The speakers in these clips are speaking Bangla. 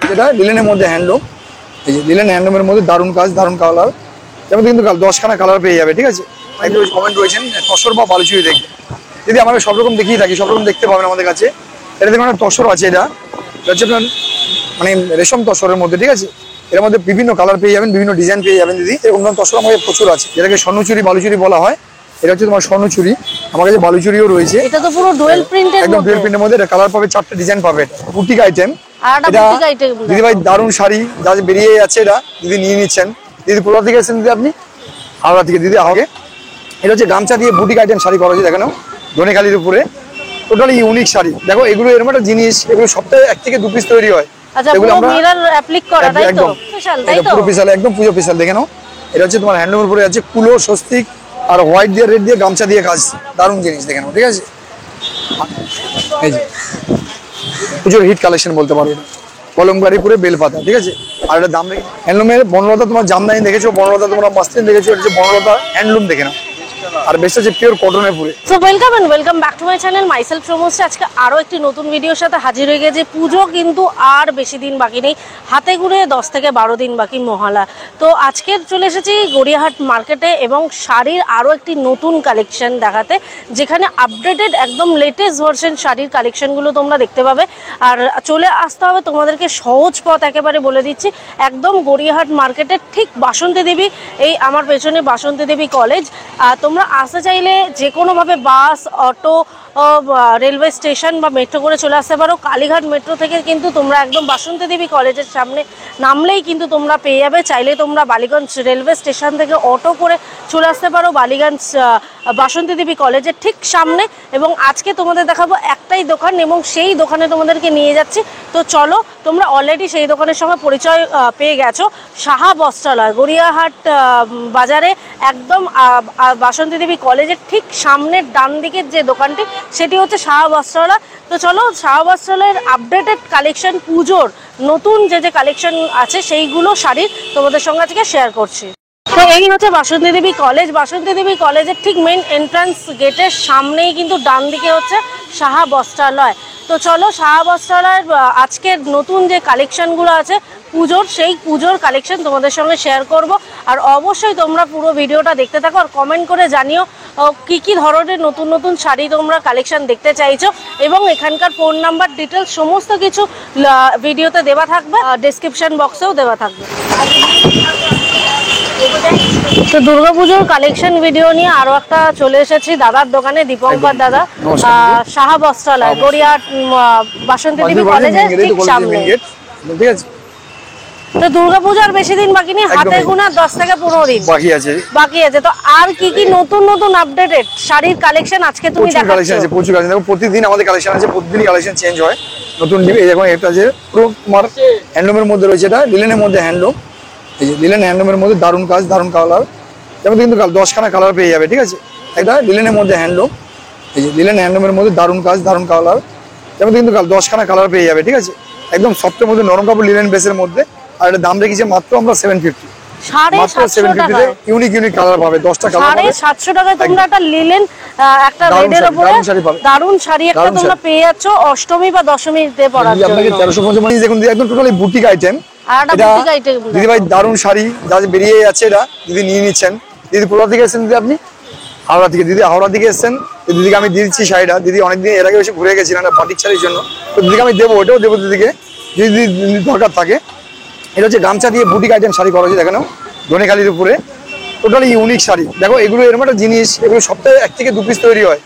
যেটা লিলেনের মধ্যে হ্যান্ডলুম, এই যে লিলেন হ্যান্ডলুমের মধ্যে দারুণ কাজ, দারুণ কালার, যেমন কিন্তু 10খানা কালার পেয়ে যাবে। ঠিক আছে, একদম কমেন্ট রয়েছেন তসর বা বালুচুরি দেখবে। যদি আমরা সব রকম দেখিয়ে থাকি, সব রকম দেখতে পাবেন আমাদের কাছে। এটা দেখুন একটা তসর আছে, এটা হচ্ছে আপনার মানে রেশম তসরের মধ্যে। ঠিক আছে, এর মধ্যে বিভিন্ন কালার পেয়ে যাবেন, বিভিন্ন ডিজাইন পেয়ে যাবেন। দিদি এরকম তসর আমাদের প্রচুর আছে, যেটাকে স্বর্ণচুরি বালুচুরি বলা হয়। এটা হচ্ছে তোমার স্বর্ণচুরি, আমার কাছে বালুচুরিও রয়েছে। এটা তো পুরো ডুয়েল প্রিন্টের, একদম ডুয়েল প্রিন্টের মধ্যে। এটা কালার পাবে, 4টে ডিজাইন পাবে। বুটিক আইটেম, দিদি ভাই দারুণ শাড়ি যা বেরিয়ে যাচ্ছে, এটা দিদি নিয়ে নিচ্ছেন। দিদি কোথা থেকে এসেছেন দিদি? আপনি হাওড়া থেকে। দিদি হাওড়া, এটা হচ্ছে গামছা দিয়ে বুটিক আইটেম শাড়ি করা হয়েছে, দেখানো ধনেখালির উপরে, টোটালি ইউনিক শাড়ি। দেখো এগুলো এরকম একটা জিনিস, এগুলো সপ্তাহে 1 থেকে 2 পিস তৈরি হয়। এগুলো আমরা একদম পুরো পিসাল, একদম পুজো পিসাল। দেখে নাও, এটা হচ্ছে তোমার হ্যান্ডলুমের উপরে আছে কুলো, স্বস্তিক আর হোয়াইট দিয়ে রেড দিয়ে গামছা দিয়ে কাজ, দারুণ জিনিস। দেখে নাও, ঠিক আছে। এই যে পুজোর হিট কালেকশন বলতে পারো, এটা কলমকারি পুরে বেলপাতা। ঠিক আছে, আর এটা দাম রেখে হ্যান্ডলুমের বনলতা, তোমার জামদানি দেখেছো, বনলতা তোমরা মাস্তিন দেখেছো, এটা হচ্ছে বনলতা হ্যান্ডলুম। দেখে নাও, আর বেস্ট হচ্ছে পিওর কটনের পুরে। So welcome and welcome back to my channel myself প্রমোসে। আজকে আরো একটি নতুন ভিডিওর সাথে হাজির হয়ে গেছে। পুজো কিন্তু আর বেশি দিন বাকি নেই, হাতে গুনে 10 থেকে 12 দিন বাকি মহালয়া। তো আজকে চলে এসেছি গড়িয়াহাট মার্কেটে এবং শাড়ির আরো একটি নতুন কালেকশন দেখাতে, যেখানে আপডেটেড একদম লেটেস্ট ভার্সন শাড়ির কালেকশনগুলো তোমরা দেখতে পাবে। আর চলে আসতে হবে তোমাদেরকে সহজ পথ, একেবারে বলে দিচ্ছি, একদম গড়িয়াহাট মার্কেটের ঠিক বাসন্তী দেবী, এই আমার পেছনে বাসন্তী দেবী কলেজ। তোমরা আসতে চাইলে যে কোনোভাবে বাস, অটো, রেলওয়ে স্টেশন বা মেট্রো করে চলে আসতে পারো। কালীঘাট মেট্রো থেকে কিন্তু তোমরা একদম বাসন্তী দেবী কলেজের সামনে নামলেই কিন্তু তোমরা পেয়ে যাবে। চাইলে তোমরা বালিগঞ্জ রেলওয়ে স্টেশন থেকে অটো করে চলে আসতে পারো বালিগঞ্জ বাসন্তী দেবী কলেজের ঠিক সামনে। এবং আজকে তোমাদের দেখাবো একটাই দোকান এবং সেই দোকানে তোমাদেরকে নিয়ে যাচ্ছি। তো চলো, তোমরা অলরেডি সেই দোকানের সঙ্গে পরিচয় পেয়ে গেছো। সাহা বস্ত্রালয়, গড়িয়াহাট বাজারে একদম বাসন্তী দেবী কলেজের ঠিক সামনের ডান দিকের যে দোকানটি, সেটি হচ্ছে সাহা বস্ত্রালয়। তো চলো, সাহা বস্ত্রালয়ের আপডেটেড কালেকশন, পুজোর নতুন যে কালেকশন আছে সেইগুলো শাড়ির তোমাদের সঙ্গে আজকে শেয়ার করছি। তো এই হচ্ছে বাসন্তী দেবী কলেজ। বাসন্তী দেবী কলেজের ঠিক মেন এন্ট্রান্স গেটের সামনেই কিন্তু ডান দিকে হচ্ছে সাহা বস্ত্রালয়। তো চলো, সাহা বস্ত্রালয়ের আজকের নতুন যে কালেকশনগুলো আছে পুজোর, সেই পুজোর কালেকশন তোমাদের সঙ্গে শেয়ার করব। আর অবশ্যই তোমরা পুরো ভিডিওটা দেখতে থাকো আর কমেন্ট করে জানিও কি কি ধরনের নতুন নতুন শাড়ি তোমরা কালেকশন দেখতে চাইছো। এবং এখানকার ফোন নাম্বার, ডিটেলস সমস্ত কিছু ভিডিওতে দেওয়া থাকবে, ডেসক্রিপশন বক্সেও দেওয়া থাকবে। তো দুর্গাপুজোর কালেকশন ভিডিও নিয়ে আরো একটা চলে এসেছি দাদার দোকানে, দীপঙ্কর দাদা, সাহা বস্ত্রালয়, গড়িয়াহাট বাসন্তী দেবী কলেজের ঠিক সামনে। ঠিক আছে, তো দুর্গাপূজার বেশি দিন বাকি নেই, হাতে গোনা 10 থেকে 15 দিন বাকি আছে। তো আর কি কি নতুন নতুন আপডেটেড শাড়ির কালেকশন আজকে তুমি দেখাচ্ছ? কালেকশন আছে, প্রচুর কালেকশন। দেখো প্রতিদিন আমাদের কালেকশন আছে, প্রতিদিনই কালেকশন চেঞ্জ হয়, নতুন এই দেখো এটা যে পুরো তোমার হ্যান্ডলুমের মধ্যে রয়েছে, এটা লিলেনের মধ্যে হ্যান্ডলুম। এই যে লিলেন হ্যান্ডলুমের মধ্যে দারুণ কাজ, দারুণ কালার, যেমন কিন্তু 10খানা কালার পেয়ে যাবে। ঠিক আছে, এটা লিলেনের মধ্যে হ্যান্ডলুম। এই যে লিলেন হ্যান্ডলুমের মধ্যে দারুণ কাজ, দারুণ কালার, যেমন কিন্তু 10খানা কালার পেয়ে যাবে। ঠিক আছে, একদম সফটের মধ্যে নরম কাপড়, লিলেন বেসের মধ্যে। আর এটা দাম রেখেছি মাত্র আমরা 750, মাত্র 750 ইউনিক ইউনিক কালার পাবে, 10টা কালার পাবে। 750 টাকায় তোমরা একটা লিলেন, একটা রেডের উপরে দারুণ শাড়ি একটা তোমরা পেয়ে যাচ্ছ অষ্টমী বা দশমীতে পরার জন্য। আপনাকে 1350 দেখুন, একদম টোটালি বুটিক আইটেম। এটা দিদি ভাই দারুণ শাড়ি যা বেরিয়ে যাচ্ছে, এটা দিদি নিয়ে নিচ্ছেন। দিদি কোথা থেকে এসেছেন দিদি? আপনি হাওড়া থেকে। দিদি হাওড়া থেকে এসেছেন, দিদিকে আমি দিয়ে দিচ্ছি শাড়িটা। দিদি অনেকদিন এর আগে এসে ঘুরে গেছিলেন বাটিক শাড়ির জন্য, তো দিদিকে আমি দেবো, ওটাও দেবো দিদিকে যদি দরকার থাকে। এটা হচ্ছে গামছা দিয়ে বুটিক আইটেম শাড়ি করা হয়েছে, দেখানো ধনেখালির উপরে, টোটালি ইউনিক শাড়ি। দেখো এগুলো এরকম একটা জিনিস, এগুলো সপ্তাহে 1 থেকে 2 পিস তৈরি হয়।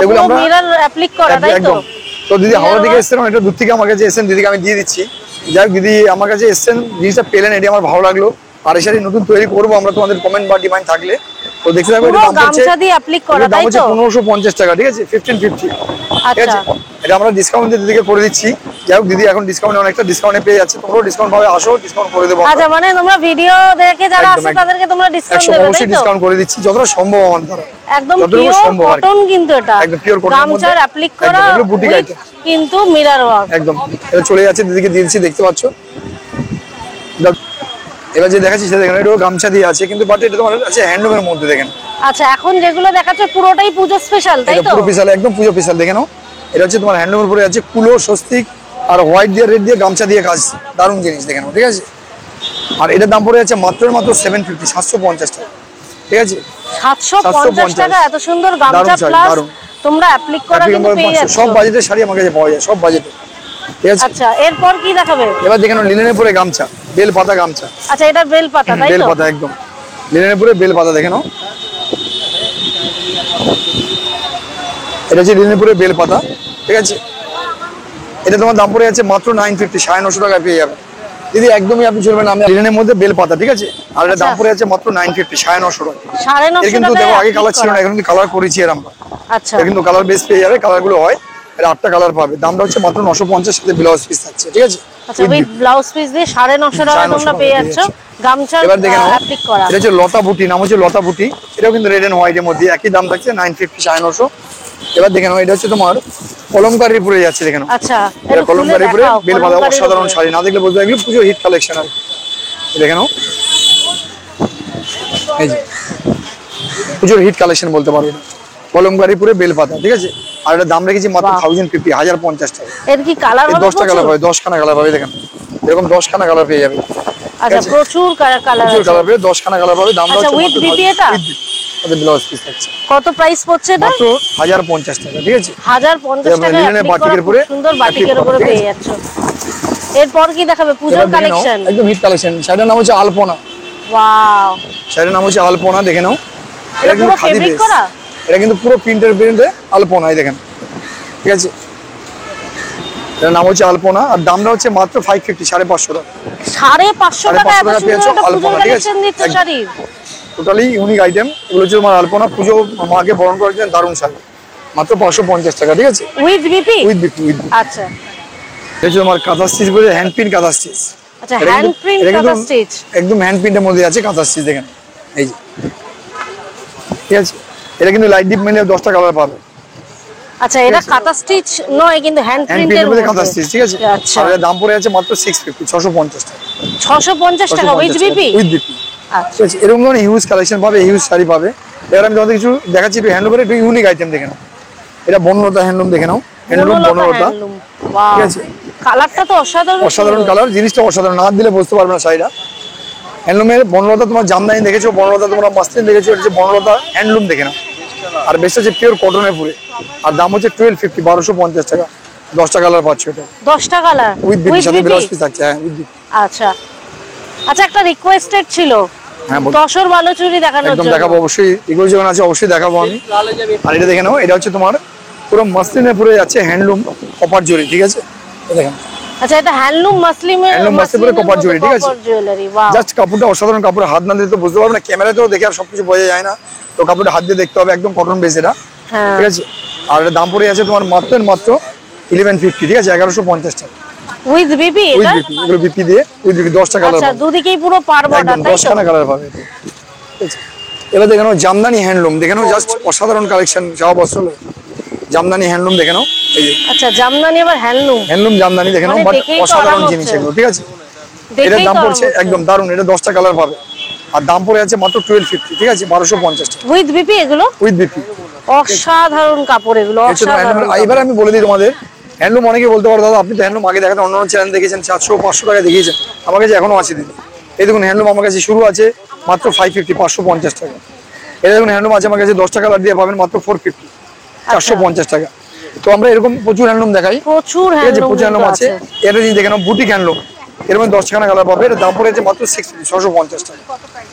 এগুলো আমরা একদম। তো দিদি হাওড়া থেকে এসেছেন, এটা দূর থেকে আমার কাছে এসেছেন, দিদিকে আমি দিয়ে দিচ্ছি। যাই দিদি আমার কাছে এসেছেন, জিনিসটা পেলেন, এটি আমার ভালো লাগলো। আর এই শাড়ি নতুন তৈরি করবো আমরা, তোমাদের কমেন্ট বা ডিমান্ড থাকলে তো দেখতে থাকবে। এটা দাম হচ্ছে 1550 টাকা। ঠিক আছে, 1550। ঠিক আছে, এটা আমরা ডিসকাউন্ট দিয়ে দিদিকে করে দিচ্ছি। যাই হোক, দিদি এখন ডিসকাউন্টে অনেকটা ডিসকাউন্টে পেয়ে যাচ্ছে, তোমরাও ডিসকাউন্ট পাবে, আসো ডিসকাউন্ট করে দেবো। আচ্ছা, মানে তোমরা ভিডিও দেখে যারা আসছে তাদেরকে তোমরা ডিসকাউন্ট দেবে? অবশ্যই ডিসকাউন্ট করে দিচ্ছি যতটা সম্ভব আমাদের দ্বারা। একদম পিওর কটন, কিন্তু এটা একদম পিওর কটন, গামছার অ্যাপ্লিক করা বুটিক আইটেম, কিন্তু মিরর ওয়ার্ক একদম। এটা চলে যাচ্ছে, দিদিকে দিয়ে দিচ্ছি, দেখতে পাচ্ছো। এবার যে দেখাচ্ছি সেটা দেখেন, এটা গামছা দিয়ে আছে, কিন্তু বাট এটা তোমার আছে হ্যান্ডলুমের মধ্যে, দেখেন। আচ্ছা, এখন যেগুলো দেখাচ্ছে পুরোটাই পুজো স্পেশাল, তাই তো? পুরো স্পেশাল, একদম পুজো স্পেশাল। দেখেন, এটা হচ্ছে তোমার হ্যান্ডলুমের উপরে আছে কুলো, স্বস্তিক আর হোয়াইট দিয়ে রেড দিয়ে গামছা দিয়ে কাজ, দারুণ জিনিস দেখে নাও, ঠিক আছে। আর এটার দাম পড়ে যাচ্ছে মাত্র 750, 750 টাকা, ঠিক আছে। 750 টাকা এত সুন্দর গামছা প্লাস তোমরা অ্যাপ্লিক করা কিন্তু পেয়ে যাচ্ছ। সব বাজেটের শাড়ি আমার কাছে পাওয়া যায়, সব বাজেটে, ঠিক আছে। আচ্ছা এরপর কি দেখাবে? এবার দেখেন লিনেনের পরে গামছা, বেল পাতা গামছা। আচ্ছা এটা বেল পাতা, তাই তো? বেল পাতা একদম লিনেনের পরে বেল পাতা, দেখে নাও। এটা হচ্ছে লিনেনের পরে বেল পাতা, ঠিক আছে। এটা তোমার দাম পড়ে যাচ্ছে মাত্র 950, 950 টাকায় পেয়ে যাবে দিদি, একদমই আপনি চলবেন না। আমি লিনেনের মধ্যে বেল পাতা, ঠিক আছে। আর এটা দাম পড়ে যাচ্ছে মাত্র 950, 950 টাকা। 950 কিন্তু দেখো আগে কালার ছিল না, এখন কিন্তু কালার করেছি এর আমরা। আচ্ছা এটা কিন্তু কালার বেস পেয়ে যাবে, কালার গুলো হয়। এটা 8টা কালার পাবে, দামটা হচ্ছে মাত্র 950, সাথে ব্লাউজ পিস থাকছে, ঠিক আছে। আচ্ছা উইথ ব্লাউজ পিস দিয়ে 950 টাকা তোমরা পেয়ে যাচ্ছ গামছা অ্যাপ্লিক করা। এটা হচ্ছে লতা বুটি, নাম হচ্ছে লতা বুটি। এটাও কিন্তু রেড এন্ড হোয়াইট এর মধ্যে, একই দাম থাকছে 950, 950। এবার দেখে নাও, এটা হচ্ছে তোমার কলমকারীর পরে যাচ্ছে, দেখে নাও। আচ্ছা এটা কলমকারীর পরে বেল পাতা, অসাধারণ শাড়ি, না দেখলে বুঝতে পারবে পুজো হিট কালেকশন। আর দেখে নাও, এই যে পুজোর হিট কালেকশন বলতে পারবে না, কলমকারী পরে বেল পাতা, ঠিক আছে। আর এটা দাম রেখেছি মাত্র 1050, 1050 টাকা। এর কি কালার হবে? 10টা কালার পাবে, 10 খানা কালার পাবে, দেখেন এরকম 10 খানা কালার পেয়ে যাবে। আচ্ছা প্রচুর কালার প্রচুর কালার পাবে, 10 খানা কালার পাবে। দামটা হচ্ছে উইথ বিপি। এটা ব্লাউজ পিস থাকছে। কত প্রাইস পড়ছে এটা? মাত্র 1050 টাকা, ঠিক আছে। 1050 টাকা বাটিকের উপরে, সুন্দর বাটিকের উপরে পেয়ে যাচ্ছ। এরপর কি দেখাবে? পূজোর কালেকশন, একদম হিট কালেকশন। শাড়ির নাম হচ্ছে আলপনা। ওয়াও, শাড়ির নাম হচ্ছে আলপনা, দেখে নাও। এটা পুরো ফেব্রিক করা, এটা কিন্তু পুরো প্রিন্টে আলপনা, এই দেখেন, ঠিক আছে। এর নাম হচ্ছে আলপনা, আর দামটা হচ্ছে মাত্র 550, 550 টাকা। 550 টাকা এত সুন্দর একটা আলপনা, ঠিক আছে। কালেকশন দিচ্ছ শাড়ি, টোটালি ইউনিক আইটেম। এগুলো হচ্ছে তোমার আলপনা, পুজো মাকে বরণ করার জন্য দারুণ শাড়ি, মাত্র 550 টাকা, ঠিক আছে। With BP, with BP, with BP. আচ্ছা এটা হচ্ছে তোমার কাঁথা স্টিচ বলে, হ্যান্ড প্রিন্ট কাঁথা স্টিচ। আচ্ছা হ্যান্ড প্রিন্ট কাঁথা স্টিচ, একদম হ্যান্ড প্রিন্টের মধ্যে আছে কাঁথা স্টিচ, দেখেন এই যে, ঠিক আছে। এটা কিন্তু লাইট ডিপ মিলে 10টা কালার পাবে। আচ্ছা এটা কাঁথা স্টিচ নয়, কিন্তু হ্যান্ড প্রিন্টের মধ্যে কাঁথা স্টিচ, ঠিক আছে। আচ্ছা আর এর দাম পড়ে আছে মাত্র 650, 650 টাকা। 650 টাকা উইথ বিপি, উইথ বিপি। আচ্ছা ঠিক আছে, এরকম ধরনের হিউজ কালেকশন পাবে, হিউজ শাড়ি পাবে। এবার আমি তোমাদের কিছু দেখাচ্ছি, একটু হ্যান্ডলুমের একটু ইউনিক আইটেম দেখে নাও। এটা বনলতা হ্যান্ডলুম, দেখে নাও। হ্যান্ডলুম বনলতা, ঠিক আছে। কালারটা তো অসাধারণ, অসাধারণ কালার, জিনিসটা অসাধারণ, হাত দিলে বুঝতে পারবে না শাড়িটা। হ্যান্ডলুমের বনলতা, তোমার জামদানি দেখেছো, বনলতা তোমরা মাসলিন দেখেছো, এটা হচ্ছে বনলতা হ্যান্ডলুম, দেখে নাও। আর বেশটা হচ্ছে পিওর কটনের পুরে, আর দাম হচ্ছে 1250, 1250 টাকা। 10টা কালার পাচ্ছ এটা, 10টা কালার উইথ বিপি, সাথে ব্লাউজ পিস থাকছে। হ্যাঁ উইথ বিপি। আচ্ছা আচ্ছা একটা রিকোয়েস্টেড ছিল, হ্যাঁ তসর বালুচুরি দেখানোর একদম জন্য। দেখাবো, অবশ্যই এগুলো যেমন আছে অবশ্যই দেখাবো আমি। আর এটা দেখে নাও, এটা হচ্ছে তোমার পুরো মাসলিনের পুরে যাচ্ছে হ্যান্ডলুম কপার জরি, ঠিক আছে। দেখেন, আচ্ছা এটা হ্যান্ডলুম মাসলিনের, হ্যান্ডলুম মাসলিনের কপার জরি, ঠিক আছে। জুয়েলারি, ওয়াও, জাস্ট কাপড়টা অসাধারণ কাপড়, হাত না দিলে তো বুঝতে পারবে না, ক্যামেরাতেও দেখে আর সবকিছু বোঝা যায় না, তো কাপড়টা হাত দিয়ে দেখতে হবে, একদম কটন বেস এটা, হ্যাঁ ঠিক আছে। আর এর দাম পড়ে আছে তোমার মাত্র 1150, ঠিক আছে, 1150 টাকা উইথ বিপি। উইথ এটা বিপি, এগুলো বিপি দিয়ে উইথ বিপি, 10টা কালার আচ্ছা পাবে, দুদিকেই পুরো পার বর্ডার, একদম তাই 10 তো? খানা কালার পাবে, ঠিক আছে। এবার দেখে নাও জামদানি হ্যান্ডলুম, দেখে নাও, জাস্ট অসাধারণ কালেকশন, সব আসলে জামদানি হ্যান্ডলুম, দেখে নাও এই যে আচ্ছা জামদানি আবার হ্যান্ডলুম, হ্যান্ডলুম জামদানি, দেখে নাও, মানে বাট দেখেই তো অসাধারণ আরাম জিনিস হচ্ছে। এগুলো, ঠিক আছে। এটার দেখেই দাম তো পড়ছে একদম দারুণ, এটা 10টা কালার পাবে, আর দাম পড়ে আছে মাত্র 1250, ঠিক আছে, 1250 টাকা উইথ বিপি, এগুলো উইথ বিপি। অসাধারণ কাপড়, এগুলো অসাধারণ। এবার আমি বলে দিই তোমাদের, হ্যান্ডলুম অনেকে বলতে পারো দাদা আপনি তো হ্যান্ডলুম আগে দেখাতেন, অন্য চ্যানেল দেখেছেন 400-500 টাকা দেখিয়েছেন, আমার কাছে এখনো আছে দিদি। এই দেখুন হ্যান্ডলুম আমার কাছে শুরু আছে মাত্র 550, 550 টাকা। এটা দেখুন হ্যান্ডলুম আছে আমার কাছে 10টা কালার দিয়ে পাবেন মাত্র 450, 450 টাকা। তো আমরা এরকম প্রচুর হ্যান্ডলুম দেখাই, প্রচুর ঠিক আছে, প্রচুর হ্যান্ডলুম আছে। আছে। এটা যদি দেখে নাও বুটিক হ্যান্ডলুম, এর মধ্যে 10 খানা কালার পাবে, এর দাম পড়েছে মাত্র 650 টাকা।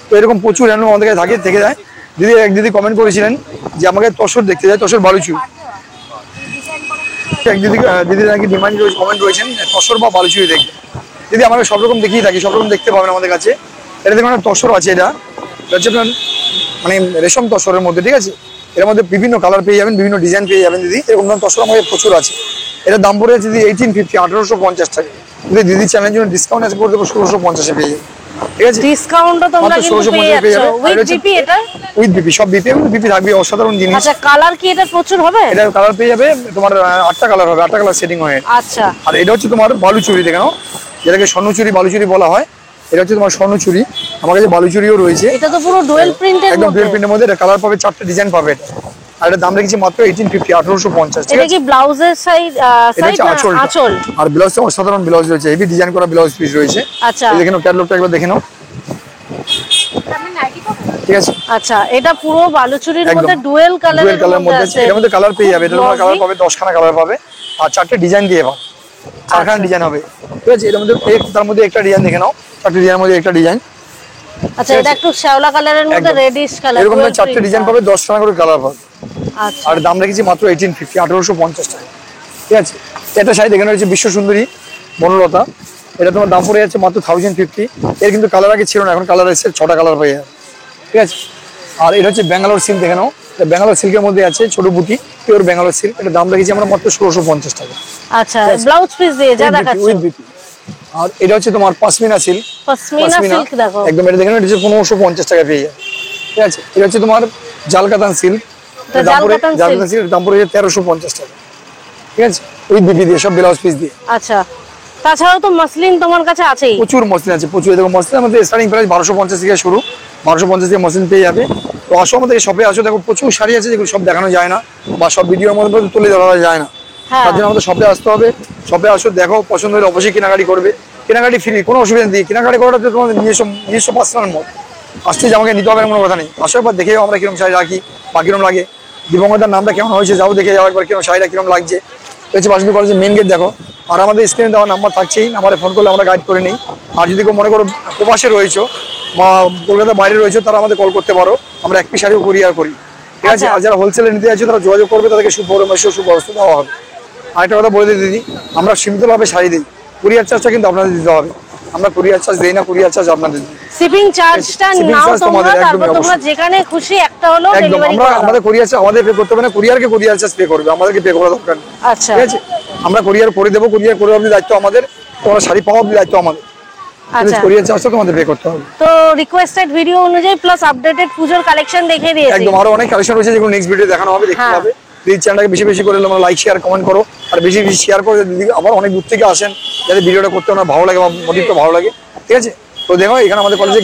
তো এরকম প্রচুর হ্যান্ডলুম আমাদের কাছে থেকে যায়। দিদি এক দিদি কমেন্ট করেছিলেন যে আমাকে তসর দেখতে যায়, তসর বালুচুরি। এক দিদি নাকি ডিমান্ড কমেন্ট করেছেন তসর বা বালুচুরি দেখবে। দিদি আমাকে সব রকম দেখিয়ে থাকি, সব রকম দেখতে পাবেন আমাদের কাছে। এটা দেখুন তসর আছে, এটা হচ্ছে আপনার মানে রেশম তসরের মধ্যে, ঠিক আছে। এর মধ্যে বিভিন্ন কালার পেয়ে যাবেন, বিভিন্ন ডিজাইন পেয়ে যাবেন দিদি, এরকম ধরনের তসর আমাদের প্রচুর আছে। এটার দাম পড়ে আছে দিদি 1850, 1850 টাকা। যদি দিদি চ্যানেলের জন্য ডিসকাউন্ট আছে করে দেবো 1650-এ পেয়ে যাবে, ঠিক আছে। ডিসকাউন্টও তোমরা কিন্তু পেয়ে যাচ্ছ উইথ বিপি। এটা উইথ বিপি, সব বিপি এবং বিপি থাকবে, অসাধারণ জিনিস। আচ্ছা কালার কি এটা প্রচুর হবে? এটা কালার পেয়ে যাবে তোমার 8টা কালার হবে, 8টা কালার সেটিং হয়। আচ্ছা আর এটা হচ্ছে তোমার বালুচুরি, দেখে নাও, যেটাকে স্বর্ণচুরি বালুচুরি বলা হয়। এটা হচ্ছে তোমার স্বর্ণচুরি, আমার কাছে বালুচুরিও রয়েছে। এটা তো পুরো ডুয়েল প্রিন্টের একদম মধ্যে, ডুয়েল প্রিন্টের মধ্যে। এটা কালার পাবে, 4টে ডিজাইন পাবে এটা। আর এটার দাম রেখেছি মাত্র 1850, 1850। ঠিক এটা আছে, কি ব্লাউজের সাইড এটা হচ্ছে আঁচলটা। আঁচল? আর ব্লাউজটা অসাধারণ ব্লাউজ রয়েছে, হেভি ডিজাইন করা ব্লাউজ পিস রয়েছে। আচ্ছা এই দেখে নাও, ক্যাটালগটা একবার দেখে নাও। ঠিক আছে, আচ্ছা, এটা পুরো বালুচুরির একদম মধ্যে ডুয়েল ডুয়েল কালারের কালার মধ্যে আছে। এর মধ্যে কালার পেয়ে যাবে, এটা তোমার কালার Glossy। পাবে 10খানা কালার পাবে, আর 4টে ডিজাইন দিয়ে পাবে, 4খানা ডিজাইন হবে। ঠিক আছে, এর মধ্যে তার মধ্যে একটা ডিজাইন দেখে নাও, 4টে ডিজাইনের মধ্যে একটা ডিজাইন। আচ্ছা, এটা একটু শ্যাওলা কালারের মধ্যে একদম। রেডিশ কালার, এরকম 4টে ডিজাইন পাবে, 10খানা করে কালার পাবে। আচ্ছা আর দাম রেখেছি মাত্র 1850, 1850 টাকা। ঠিক আছে, এটা শাড়ি দেখে রয়েছে বিশ্ব সুন্দরী বনলতা, এটা তোমার দাম পড়ে যাচ্ছে মাত্র 1050। এর কিন্তু কালার আগে ছিল না, এখন কালার এসেছে, 6টা কালার পেয়ে যাবে। ঠিক আছে, আর এটা হচ্ছে ব্যাঙ্গালোর সিল্ক দেখে নাও, ব্যাঙ্গালোর সিল্কের মধ্যে আছে ছোট বুটি, পিওর ব্যাঙ্গালোর সিল্ক। এটা দাম রেখেছি আমরা মাত্র 1650 টাকা। আচ্ছা, ব্লাউজ পিস দিয়ে যা দেখাচ্ছ। With BP। আর এটা হচ্ছে তোমার পশমিনা সিল্ক, পশমিনা সিল্ক দেখো, একদম এটা দেখে নাও, এটা হচ্ছে 1550 টাকা পেয়ে যাবে। ঠিক আছে, এটা হচ্ছে তোমার জালকাতান সিল্ক, এটা জালকাতান জালকাতান সিল্ক দাম পড়ে 1350 টাকা। ঠিক আছে, উইথ বিপি দিয়ে, সব ব্লাউজ পিস দিয়ে। আচ্ছা, তাছাড়াও তো মসলিন তোমার কাছে আছেই। প্রচুর মসলিন আছে, প্রচুর। দেখো মসলিনের মধ্যে স্টার্টিং প্রাইস 1250 থেকে শুরু, 1250 থেকে মসলিন পেয়ে যাবে। তো আসো আমাদের শপে আসো, দেখো প্রচুর শাড়ি আছে যেগুলো সব দেখানো যায় না, বা সব ভিডিওর মধ্যে তুলে ধরা যায় না। হ্যাঁ। তার জন্য আমাদের শপে আসতে হবে। শপে আসো, দেখো, পছন্দ হলে অবশ্যই কেনাকাটি করবে। কেনাকাটি ফ্রি, কোনো অসুবিধা নেই। কেনাকাটি করাটা তো তোমাদের নিজস্ব পার্সোনাল মত। আসতে যে আমাকে নিতে হবে কোনো কথা নেই। আসো একবার দেখে আমরা কিরকম শাড়ি রাখি বা কিরকম লাগে, দিবঙ্গতার নামটা কেমন হয়েছে, যাও দেখে যাও একবার কিরকম শাড়িটা কিরকম লাগছে। হচ্ছে বাসন্তী কলেজের মেন গেট দেখো। আর আমাদের স্ক্রিনে দেওয়া নাম্বার থাকছেই, নাম্বারে ফোন করলে আমরা গাইড করে নিই। আর যদি কেউ মনে করো প্রবাসে রয়েছো বা কলকাতার বাইরে রয়েছে, তারা আমাদের কল করতে পারো, আমরা এক পিস শাড়িও কুরিয়ার করি। ঠিক আছে, আর যারা হোলসেলে নিতে যাচ্ছে তারা যোগাযোগ করবে, তাদেরকে সুপরামর্শ সুব্যবস্থা দেওয়া হবে। আরেকটা কথা বলে দিই দিদি, আমরা সীমিতভাবে শাড়ি দিই, কুরিয়ার চার্জটা কিন্তু আপনাদের দিতে হবে। আমরা কুরিয়ার চার্জ দেই না, কুরিয়ার চার্জ আপনাদের দিই। শিপিং চার্জটা Shipping নাও charge তোমরা, তোমাদের, তারপর একদমই তোমরা অবশ্যই। যেখানে খুশি একটা হলো একদম, ডেলিভারি আমরা করে দাও। আমাদের কুরিয়ার চার্জ আমাদের পে করতে হবে না, কুরিয়ারকে কুরিয়ার চার্জ পে করবে, আমাদেরকে পে করা দরকার নেই। আচ্ছা ঠিক আছে, আমরা কুরিয়ার করে দেবো, কুরিয়ার করে অবধি দায়িত্ব আমাদের, তোমরা শাড়ি পাওয়া অবধি দায়িত্ব আমাদের। আচ্ছা, কুরিয়ার চার্জটা তোমাদের পে করতে হবে। তো রিকোয়েস্টেড ভিডিও অনুযায়ী প্লাস আপডেটেড পুজোর কালেকশন দেখিয়ে দিয়েছি। একদম, আরো অনেক কালেকশন রয়েছে যেগুলো নেক্সট ভিডিও দেখানো হবে, দেখতে হ্যাঁ। হবে। প্লিজ চ্যানেলটাকে বেশি বেশি করে তোমরা লাইক শেয়ার কমেন্ট করো, আর বেশি বেশি শেয়ার করে দিদি আবার অনেক দূর থেকে আসেন, যাতে ভিডিওটা করতে ওনার ভালো লাগে বা মোটিভটা ভালো লাগে। ঠিক আছে, তো দেখো এখানে আমাদের কলেজে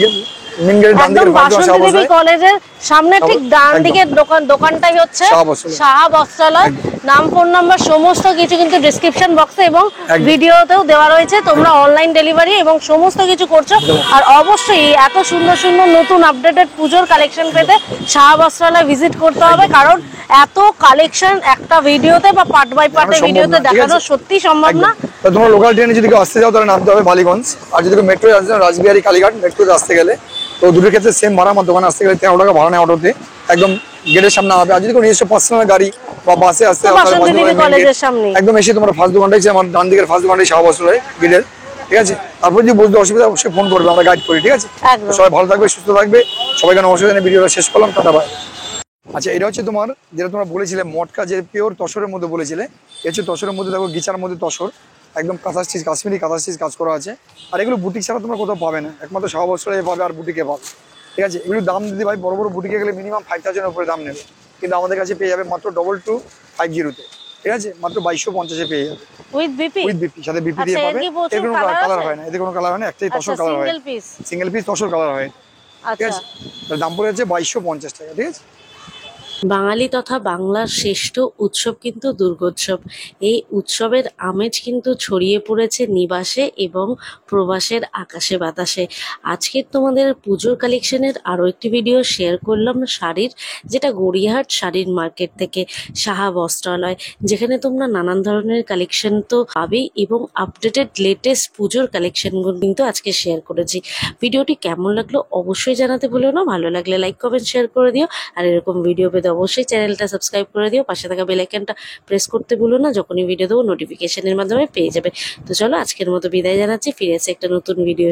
মেন গেটের ডান একদম দিকে বাসন্তী দেবী কলেজের সামনে ঠিক ডান একদম। দিকের দোকানটাই হচ্ছে সাহা বস্ত্রালয়। সাহা বস্ত্রালয়। নাম, ফোন নাম্বার সমস্ত কিছু কিন্তু ডেসক্রিপশন বক্সে এবং একদম। ভিডিওতেও দেওয়া রয়েছে। তোমরা অনলাইন ডেলিভারি এবং সমস্ত কিছু করছো। আর অবশ্যই এত সুন্দর সুন্দর নতুন আপডেটেড পুজোর কালেকশন পেতে সাহা বস্ত্রালয় ভিজিট করতে হবে, কারণ এত কালেকশন একটা ভিডিওতে বা পার্ট বাই পার্টে সম্ভব ভিডিওতে না, ঠিক দেখানো আছে? সত্যি সম্ভব না। তো তোমরা লোকাল ট্রেনে যদি কেউ আসতে যাও তাহলে নামতে হবে বালিগঞ্জ, আর যদি কেউ মেট্রোয় আসতে চাও রাসবিহারী কালীঘাট। মেট্রোতে আসতে গেলে তো দুটোর ক্ষেত্রে সেম ভাড়া, আমার দোকানে আসতে গেলে 13 টাকা ভাড়া নেয় অটোতে, একদম গেটের সামনে হবে। আর যদি কোনো নিজস্ব পার্সোনাল গাড়ি বা বাসে আসতে তো যাও তাহলে বাসন্তী দেবী কলেজের সামনে একদম এসে তোমরা ফার্স্ট দোকানটাই আমার ডান দিকের ফার্স্ট দোকানটাই সাহা বস্ত্রালয় গেটের। ঠিক আছে, তারপর যদি বুঝতে অসুবিধা অবশ্যই ফোন করবে, আমরা গাইড করি। ঠিক আছে, একদম। সবাই ভালো থাকবে, সুস্থ থাকবে, সবাইকে নমস্কার জানিয়ে ভিডিওটা শেষ করলাম, টাটা বাই। আচ্ছা, এটা হচ্ছে তোমার যেটা তোমরা বলেছিলে মটকা, যে পিওর তসরের মধ্যে বলেছিলে, এটা হচ্ছে তসরের মধ্যে, দেখো গিচার মধ্যে তসর, একদম কাঁথা স্টিচ, কাশ্মীরি কাঁথা স্টিচ কাজ করা আছে। আর এগুলো বুটিক ছাড়া তোমরা কোথাও পাবে না, একমাত্র সাহা বস্ত্রালয়ে পাবে আর বুটিকে পাবে। ঠিক আছে, এগুলো দাম দিদি ভাই বড় বড় বুটিকে গেলে মিনিমাম 5000 উপরে দাম নেবে, কিন্তু আমাদের কাছে পেয়ে যাবে মাত্র 2250-তে। ঠিক আছে, মাত্র 2250-এ পেয়ে যাবে উইথ বিপি। উইথ বিপি, সাথে বিপি দিয়ে আচ্ছা, এর পাবে। কি প্রচুর এর কোনো colour কালার আছে? হয় না, এতে কোনো কালার হয় না, একটাই তসর কালার হয়, single piece. Single piece tussar colour হয়। ঠিক আচ্ছা, আছে, তার দাম পড়ে যাচ্ছে 2250 টাকা। ঠিক আছে, বাঙালি তথা বাংলার শ্রেষ্ঠ উৎসব কিন্তু দুর্গোৎসব। এই উৎসবের আমেজ কিন্তু ছড়িয়ে পড়েছে নিবাসে এবং প্রবাসের আকাশে বাতাসে। আজকের তোমাদের পুজোর কালেকশনের আরও একটি ভিডিও শেয়ার করলাম শাড়ির, যেটা গড়িয়াহাট শাড়ির মার্কেট থেকে সাহা বস্ত্রালয়, যেখানে তোমরা নানান ধরনের কালেকশন তো পাবেই এবং আপডেটেড লেটেস্ট পুজোর কালেকশনগুলো কিন্তু আজকে শেয়ার করেছি। ভিডিওটি কেমন লাগলো অবশ্যই জানাতে ভুলো না, ভালো লাগলে লাইক কমেন্ট শেয়ার করে দিও, আর এরকম ভিডিও পেতে অবশ্যই চ্যানেলটা সাবস্ক্রাইব করে দিও, পাশে থাকা বেল আইকনটা প্রেস করতে ভুলো না, যখনই ভিডিও দেবো নোটিফিকেশনের মাধ্যমে পেয়ে যাবে। তো চলো আজকের মতো বিদায় জানাচ্ছি, ফিরে আসছে একটা নতুন ভিডিও।